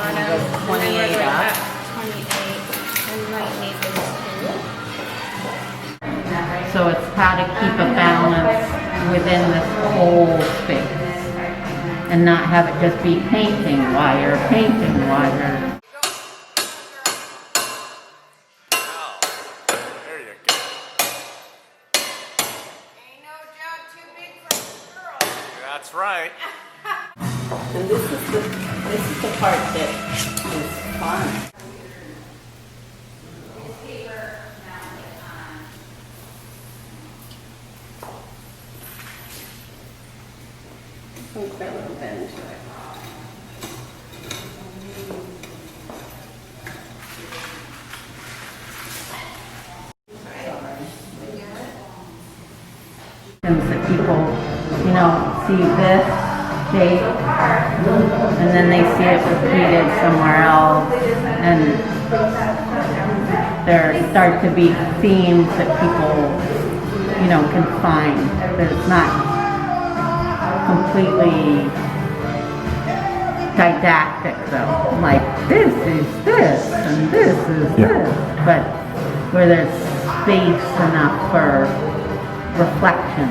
bottom. 28 and then we're up. at 28. We might need those two. So it's how to keep a balance within this whole space and not have it just be painting while you're painting while you're... There you go. Ain't no job too big for a girl. That's right. And this is the part that is fun. Put a little bit into it. That people, you know, see this shape and then they see it repeated somewhere else, and there start to be themes that people, you know, can find. That it's not completely didactic though, like this is this and this is this, but where there's space enough for reflection.